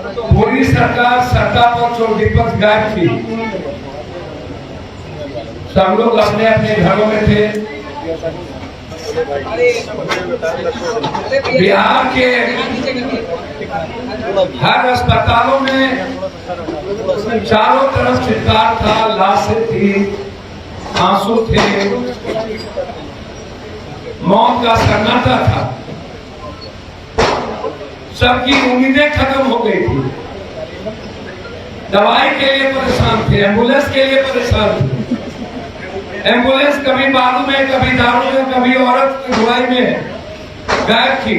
पूरी सरकार सत्ता पक्ष और विपक्ष गायब थी। सब लोग अपने अपने घरों में थे। बिहार के हर अस्पतालों में चारों तरफ चित्कार था, लाशें थी, आंसू थे, मौत का सन्नाटा था। सबकी उम्मीदें खत्म हो गई थी। दवाई के लिए परेशान थे, एम्बुलेंस के लिए परेशान थे। एम्बुलेंस कभी बालू में, कभी दारू में, कभी औरत की धुलाई में गायब थी।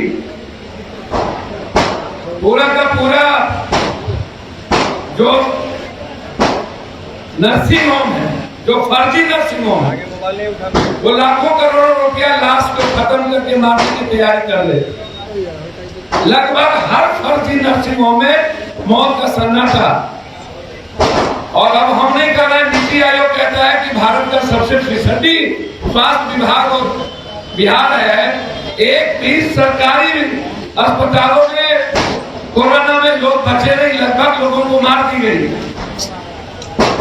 पूरा का पूरा जो नर्सिंग होम है, जो फर्जी नर्सिंग होम है, वो लाखों करोड़ों रुपया लाश को खत्म करके मारने की तैयारी कर ले। लगभग हर फर्जी नर्सिंग होम में मौत का सन्नाटा। और अब हम नहीं कर रहे। नीति आयोग कहता है कि भारत का सबसे फिसड्डी स्वास्थ्य विभाग और बिहार है। एक भी सरकारी अस्पतालों में कोरोना में लोग बचे नहीं, लगभग लोगों को मार दी गई।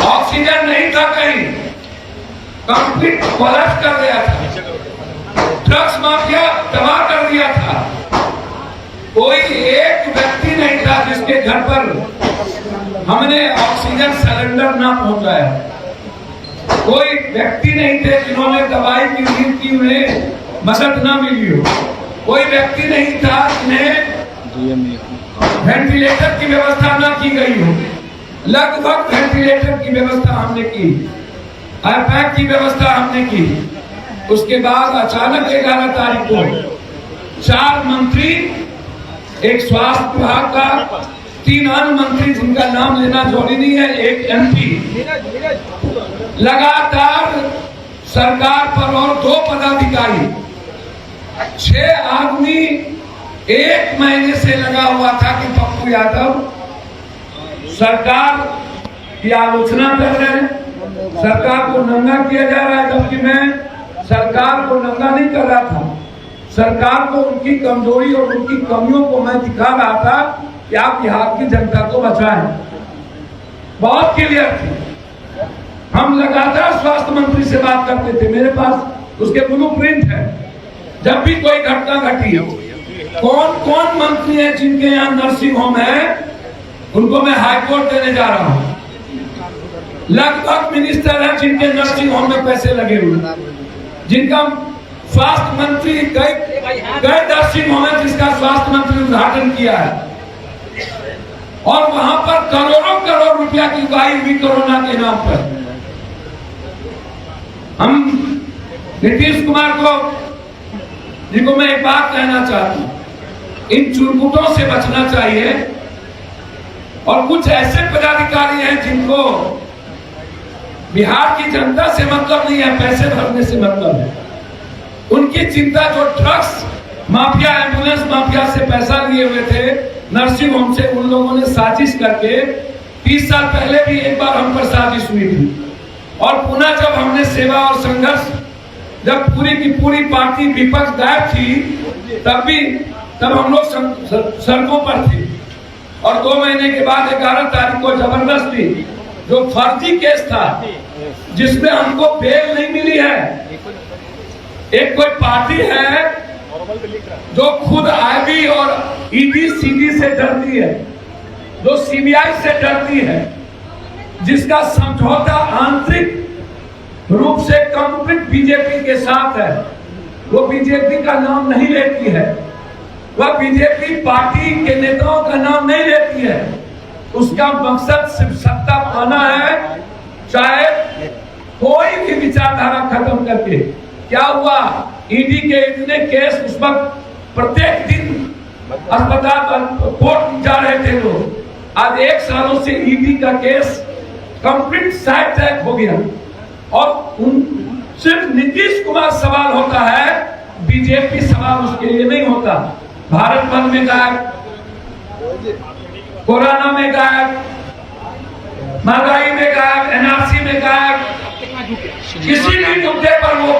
ऑक्सीजन नहीं था कहीं, कंप्लीट कोलैप्स कर दिया था। ड्रग्स माफिया तबाह कर दिया था। कोई एक व्यक्ति नहीं था जिसके घर पर हमने ऑक्सीजन सिलेंडर ना पहुंचाया। कोई व्यक्ति नहीं थे जिन्होंने दवाई की उम्मीद की उन्हें मदद ना मिली हो। कोई व्यक्ति नहीं था जिन्हें वेंटिलेटर की व्यवस्था ना की गई हो। लगभग वेंटिलेटर की व्यवस्था हमने की, आईपैक की व्यवस्था हमने की। उसके बाद अचानक 11 तारीख को 4 मंत्री, एक स्वास्थ्य विभाग का, 3 अन्य मंत्री जिनका नाम लेना जरूरी नहीं है, एक एमपी, लगातार सरकार पर और 2 पदाधिकारी, 6 आदमी 1 महीने से लगा हुआ था कि पप्पू यादव सरकार की आलोचना कर रहे हैं, सरकार को नंगा किया जा रहा है। जबकि मैं सरकार को नंगा नहीं कर रहा था, सरकार को उनकी कमजोरी और उनकी कमियों को मैं दिखा रहा था कि आप बिहार की जनता को बचाएं। बहुत क्लियर थी। हम लगातार स्वास्थ्य मंत्री से बात करते थे, मेरे पास उसके ब्लूप्रिंट है। जब भी कोई घटना घटी, कौन कौन मंत्री हैं जिनके यहाँ नर्सिंग होम है, उनको मैं हाईकोर्ट देने जा रहा हूँ। लगभग मिनिस्टर हैं जिनके नर्सिंग होम में पैसे लगे हुए, जिनका स्वास्थ्य मंत्री कई नर्सिंग होम है जिसका स्वास्थ्य मंत्री उद्घाटन किया है, और वहां पर करोड़ों करोड़ रुपया की उगाही हुई कोरोना के नाम पर। हम नीतीश कुमार को, जिनको मैं एक बात कहना चाहता हूं, इन चुरकुटों से बचना चाहिए। और कुछ ऐसे पदाधिकारी हैं जिनको बिहार की जनता से मतलब नहीं है, पैसे भरने से मतलब है। उनकी चिंता जो ड्रग्स माफिया, एम्बुलेंस माफिया से पैसा लिए हुए थे नर्सिंग होम से, उन लोगों ने साजिश करके 30 साल पहले भी एक बार हम पर साजिश हुई थी। और पुनः जब हमने सेवा और संघर्ष, जब पूरी की पूरी पार्टी विपक्ष गायब थी, तब हम लोग सड़कों पर थे। और 2 महीने के बाद 11 तारीख को जबरदस्ती जो फर्जी केस था, जिसमें हमको बेल नहीं मिली है। एक कोई पार्टी है जो खुद आईबी और ईडी सीडी से डरती है, जो सीबीआई से डरती है, जिसका समझौता आंतरिक रूप से कंप्लीट बीजेपी के साथ है। वो बीजेपी का नाम नहीं लेती है, वह बीजेपी पार्टी के नेताओं का नाम नहीं लेती है। उसका मकसद सिर्फ सत्ता पाना है, चाहे कोई भी विचारधारा खत्म करके। क्या हुआ, ईडी के इतने केस उस वक्त प्रत्येक दिन अस्पताल पर कोर्ट जा रहे थे लोग। आज 1 सालों से ईडी का केस कंप्लीट साइड ट्रैक हो गया। और सिर्फ नीतीश कुमार सवाल होता है, बीजेपी सवाल उसके लिए नहीं होता। भारत बंद में गायब, कोरोना में गायब, महंगाई में गायब, एनआरसी में गायब, किसी भी मुद्दे पर वो